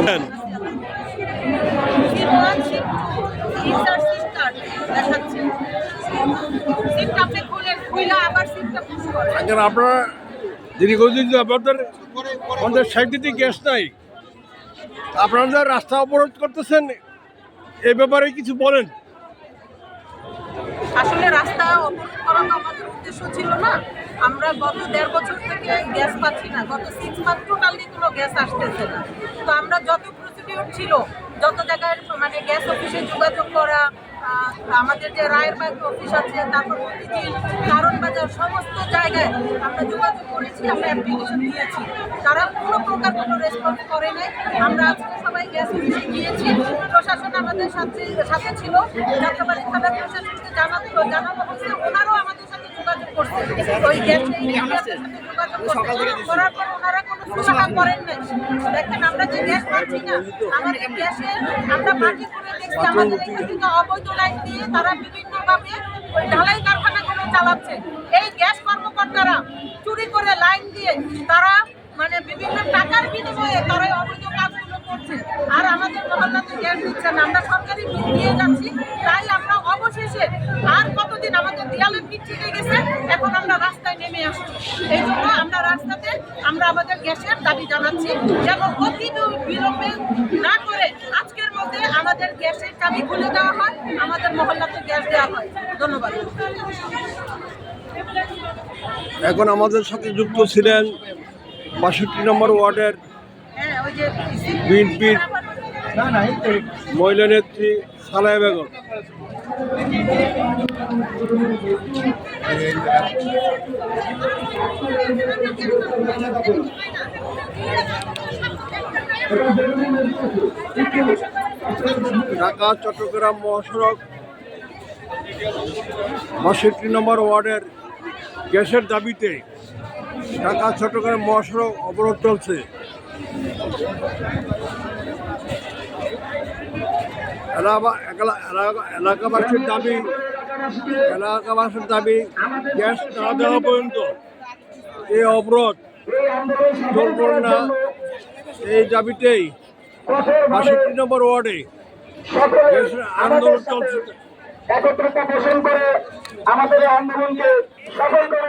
বলেন। আপনারা দীর্ঘদিন আমাদের সাইডে গ্যাস নাই, আপনারা রাস্তা অবরোধ করতেছেন, এ ব্যাপারে কিছু বলেন। আসলে রাস্তা অবরোধ করা তো আমাদের উদ্দেশ্য ছিল না। আমরা গত 1.5 বছর থেকে গ্যাস পাচ্ছি না, গত 6 মান্থ টোটালি কোনো গ্যাস আসতেছে না। তো আমরা যত প্রসিডিউর ছিল, যত জায়গায় মানে গ্যাস অফিসে যোগাযোগ করা, আমাদের যে রায়েরবাগ অফিস আছে, তারপর মতিঝিল, কারণ বাজার, সমস্ত জায়গায় আমরা যোগাযোগ করেছি, আমরা অ্যাপ্লিকেশন দিয়েছি। তারা কোনো প্রকার কোনো রেসপন্স করে নাই। আমরা আজকে সবাই গ্যাস অফিসে গিয়েছি, প্রশাসন আমাদের সাথে ছিল, যাত্রাবাড়ি থানা প্রশাসনকে জানানো হয়েছে, ওনারাও আমাদের সাথে যোগাযোগ করছে। ওই গ্যাস যোগাযোগ করার পর ওনারা কোনো সুরাহা করেন নাই। দেখেন আমরা যে গ্যাস পাচ্ছি না, আমাদের গ্যাসে আমরা মাটি করে দেখছি, আমাদের এখান থেকে অবৈধ লাইন দিয়ে তারা বিভিন্নভাবে ওই ঢালাই কারখানাগুলো চালাচ্ছে। এই গ্যাস কর্মকর্তারা চুরি করে লাইন দিয়ে তারা মানে বিভিন্ন টাকার বিনিময়ে তারা অবৈধ কাজগুলো করছে, আর আমাদের মহল্লাতে গ্যাস দিচ্ছে না। আমরা সরকারি বিল দিয়ে যাচ্ছি, তাই আমরা অবশেষে আর কতদিন আমাদের দেয়ালে পিঠ থেকে গেছে, এখন আমরা রাস্তায় নেমে আসছি। এই জন্য আমরা রাস্তাতে আমরা আমাদের গ্যাসের দাবি জানাচ্ছি, যেন অতি বিলম্বে না করে আজকের মধ্যে আমাদের গ্যাসের চাবি খুলে দেওয়া হয়, আমাদের মহল্লাতে গ্যাস দেওয়া হয়। ধন্যবাদ। এখন আমাদের সাথে যুক্ত ছিলেন ৬২ নম্বর ওয়ার্ডের বিএনপির মহিলা নেত্রী সালেহা বেগম। ঢাকা চট্টগ্রাম মহাসড়ক ৬২ নম্বর ওয়ার্ডের গ্যাসের দাবিতে ঢাকা চট্টগ্রাম মহাসড়ক অবরোধ চলছে। এলাকাবাসীর দাবি গ্যাস না দেওয়া পর্যন্ত এই অবরোধ চলবে না। এই দাবিতেই ৬২ নম্বর ওয়ার্ডে আন্দোলন চলছে। একত্রতা পোষণ করে আমাদের আন্দোলনকে সফল করে